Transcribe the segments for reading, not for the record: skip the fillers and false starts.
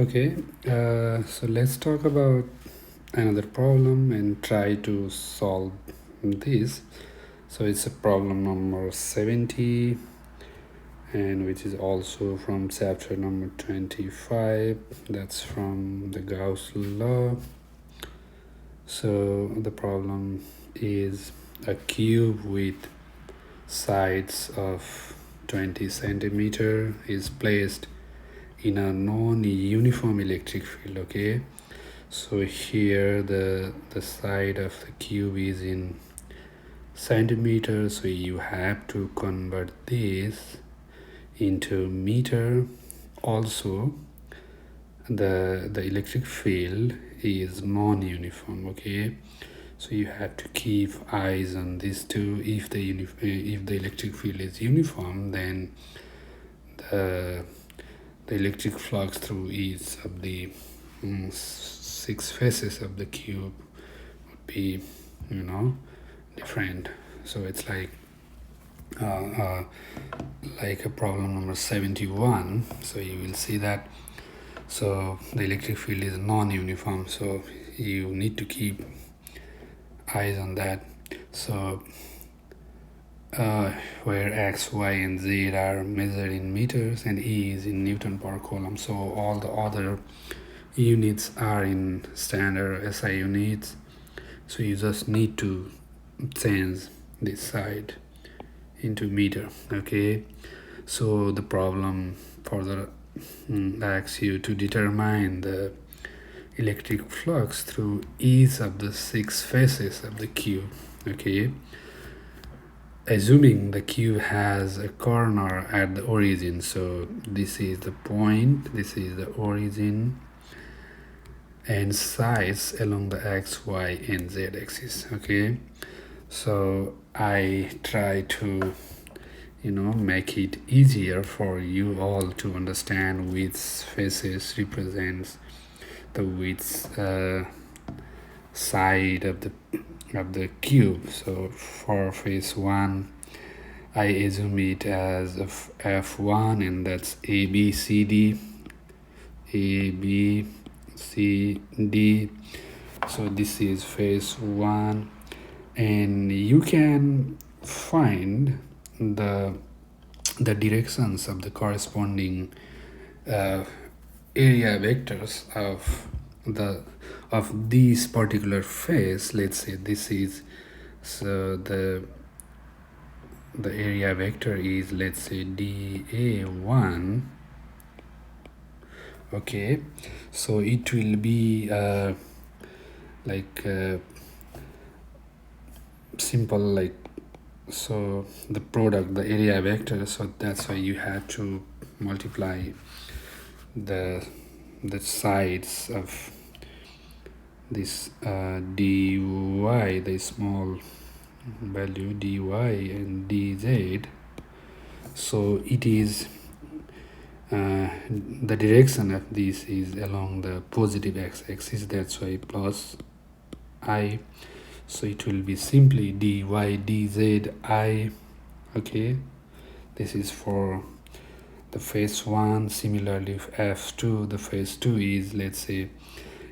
Okay, so let's talk about another problem and try to solve this. So it's a problem number 70, and which is also from chapter number 25. That's from the Gauss law. So the problem is a cube with sides of 20 centimeter is placed in a non-uniform electric field. Okay, so here the side of the cube is in centimeters, so you have to convert this into meter. Also, the electric field is non-uniform. Okay, so you have to keep eyes on these two. If the electric field is uniform, then the the electric flux through each of the six faces of the cube would be, different. So it's like a problem number 71. So you will see that. So the electric field is non-uniform, so you need to keep eyes on that. So where x, y, and z are measured in meters and E is in Newton per coulomb. So all the other units are in standard SI units. So you just need to change this side into meter. Okay, so the problem further asks you to determine the electric flux through each of the six faces of the cube. Okay, assuming the cube has a corner at the origin. So this is the point, this is the origin, and sides along the x, y, and z axis. Okay, so I try to make it easier for you all to understand which faces represents the which side of the cube. So for face 1, I assume it as f1, and that's a b c d, a b c d. So this is phase 1, and you can find the directions of the corresponding area vectors of these particular phase. Let's say this is, so the area vector is, let's say, dA1. Okay, so it will be simple, like, so the product, the area vector, so that's why you have to multiply the sides of this dy, the small value dy and dz. So it is the direction of this is along the positive x-axis, that's why plus I. So it will be simply dy dz I. Okay, this is for the phase 1. Similarly, f2, the phase 2 is, let's say,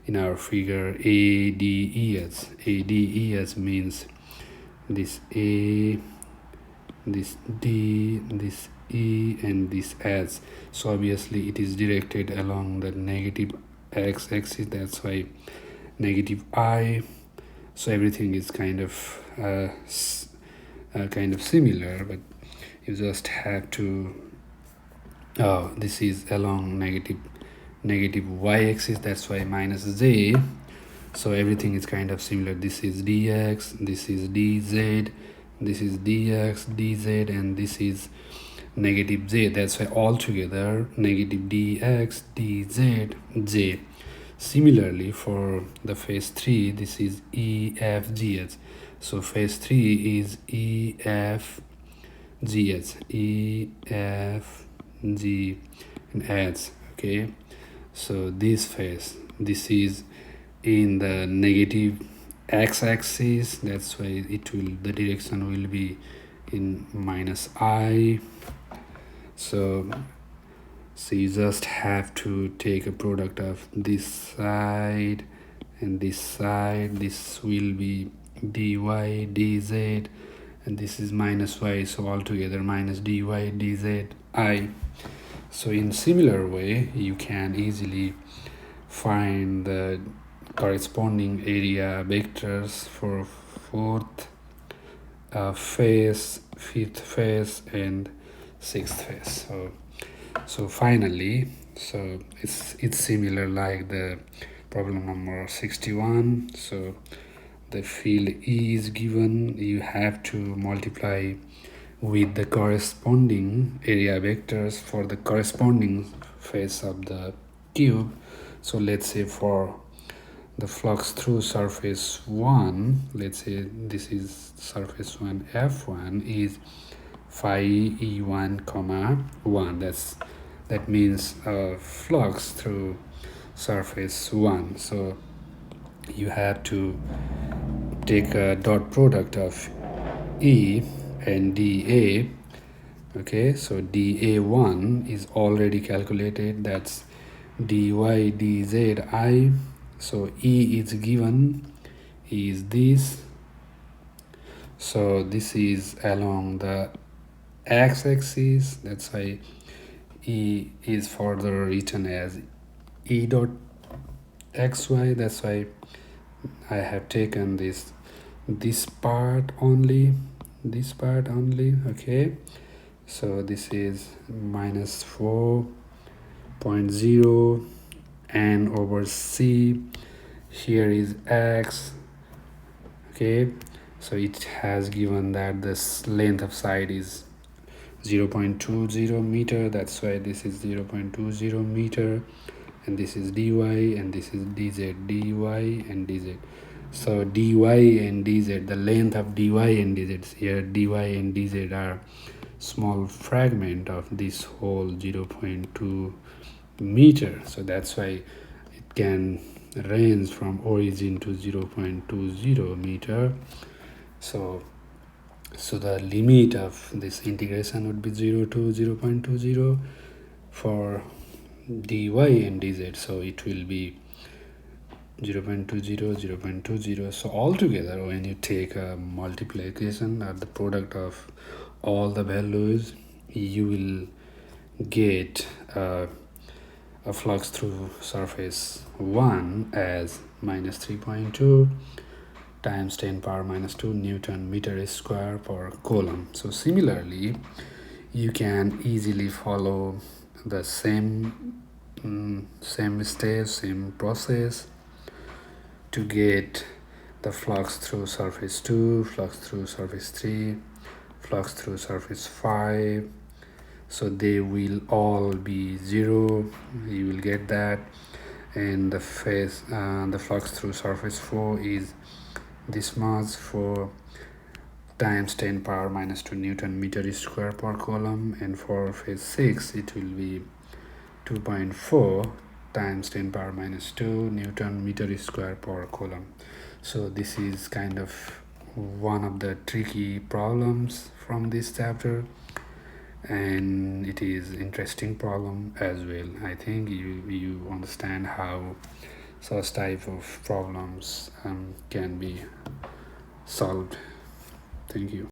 in our figure, ADES. ADES means this A, this D, this E, and this S. So obviously it is directed along the negative x-axis, that's why negative I. So everything is kind of similar, but you just have to, this is along negative y-axis, that's why minus z. So everything is kind of similar. This is dx, this is dz, this is dx, dz, and this is negative z. That's why altogether negative dx, dz, j. Similarly, for the phase 3, this is EFGH. So phase 3 is EFGH, EFG, and H. Okay, so this phase, this is in the negative x-axis, that's why the direction will be in minus I. So So you just have to take a product of this side and this side. This will be dy dz, and this is minus y, so altogether minus dy dz I. So in similar way, you can easily find the corresponding area vectors for fourth phase, fifth phase, and sixth phase. So finally, so it's similar like the problem number 61. So the field E is given, you have to multiply with the corresponding area vectors for the corresponding face of the cube. So let's say for the flux through surface 1, let's say this is surface 1, F1 is phi E1 comma 1. That means flux through surface 1. So you have to take a dot product of E and dA. Okay, so dA1 is already calculated, that's dy dz I. So E is given, is this, so this is along the x-axis, that's why E is further written as E dot xy. That's why I have taken this part only, okay. So this is minus 4.0 n over c, here is x, okay. So it has given that this length of side is 0.20 meter, that's why this is 0.20 meter, and this is dy, and this is dz, dy and dz. So dy and dz, the length of dy and dz, here dy and dz are small fragment of this whole 0.2 meter, so that's why it can range from origin to 0.20 meter. So the limit of this integration would be 0 to 0.20 for dy and dz, so it will be 0.20, 0.20. So altogether, when you take a multiplication or the product of all the values, you will get a flux through surface 1 as minus 3.2 times 10 power minus 2 Newton meter square per coulomb. So similarly, you can easily follow the same step, same process to get the flux through surface 2, flux through surface 3, flux through surface 5. So they will all be 0, you will get that. And the phase, the flux through surface 4 is this much, 4 times 10 power minus 2 Newton meter square per coulomb, and for phase 6 it will be 2.4 times 10 power minus 2 Newton meter square per coulomb. So this is kind of one of the tricky problems from this chapter, and it is interesting problem as well. I think you understand how such type of problems can be solved. Thank you.